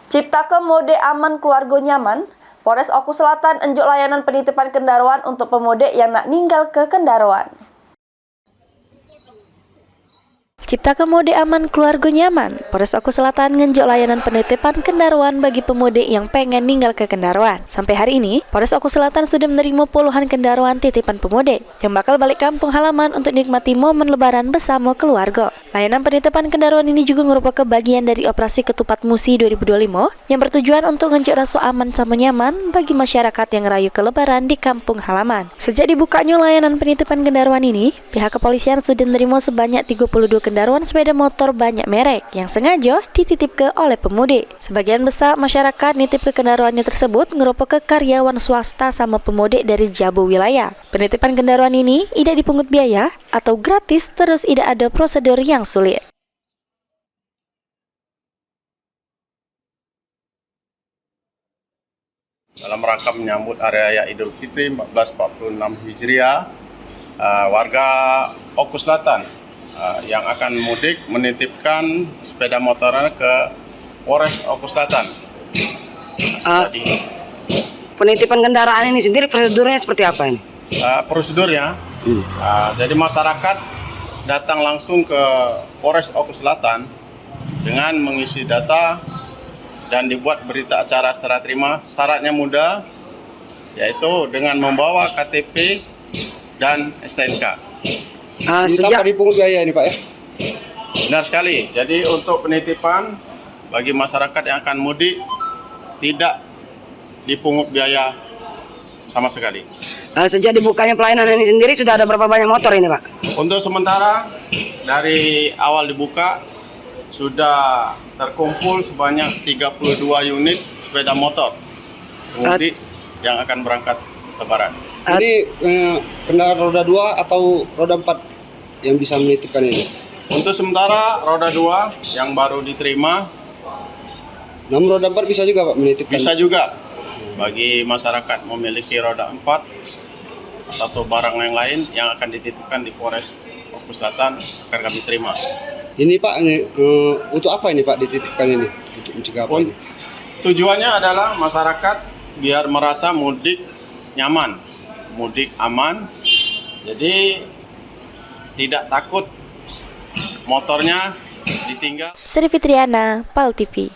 Ciptaker mode aman keluarga nyaman, Polres Oku Selatan enjuk layanan penitipan kendaraan untuk pemudik yang nak ninggal ke kendaraan. Ciptaker mode aman keluarga nyaman, Polres Oku Selatan ngenjuk layanan penitipan kendaraan bagi pemudik yang pengen ninggal ke kendaraan. Sampai hari ini, Polres Oku Selatan sudah menerima puluhan kendaraan titipan pemudik yang bakal balik kampung halaman untuk nikmati momen lebaran bersama keluarga. Layanan penitipan kendaraan ini juga merupakan bagian dari operasi Ketupat Musi 2025 yang bertujuan untuk ngenjuk rasa aman sama nyaman bagi masyarakat yang rayu ke lebaran di kampung halaman. Sejak dibukanya layanan penitipan kendaraan ini, pihak kepolisian sudah menerima sebanyak 32 kendaraan sepeda motor banyak merek yang sengaja dititipkan oleh pemudik. Sebagian besar masyarakat nitip ke kendaraannya tersebut merupakan karyawan swasta sama pemudik dari Jabu wilayah. Penitipan kendaraan ini tidak dipungut biaya atau gratis, terus tidak ada prosedur yang sulit. Dalam rangka menyambut Hari Raya Idul Fitri 1446 Hijriah, warga Oku Selatan yang akan mudik menitipkan sepeda motornya ke Polres Oku Selatan. Penitipan kendaraan ini sendiri prosedurnya seperti apa ini? Prosedurnya, jadi masyarakat datang langsung ke Polres Oku Selatan dengan mengisi data dan dibuat berita acara serah terima. Syaratnya mudah, yaitu dengan membawa KTP dan STNK. Tanpa dipungut biaya ini Pak ya? Benar sekali. Jadi untuk penitipan bagi masyarakat yang akan mudik tidak dipungut biaya sama sekali. Sejak dibukanya pelayanan ini sendiri sudah ada berapa banyak motor ini Pak? Untuk sementara dari awal dibuka sudah terkumpul sebanyak 32 unit sepeda motor pemudik yang akan berangkat lebaran. Ini kendaraan roda 2 atau roda 4 yang bisa menitipkan ini? Untuk sementara roda 2 yang baru diterima. Namun roda 4 bisa juga Pak menitipkan? Bisa juga bagi masyarakat memiliki roda 4 atau barang yang lain yang akan dititipkan di Polres Oku Selatan akan kami terima. Ini Pak, untuk apa ini Pak dititipkan ini? Untuk mencegah apa ini? Tujuannya adalah masyarakat biar merasa mudik nyaman, mudik aman, jadi tidak takut motornya ditinggal. Sri Fitriana, PAL TV.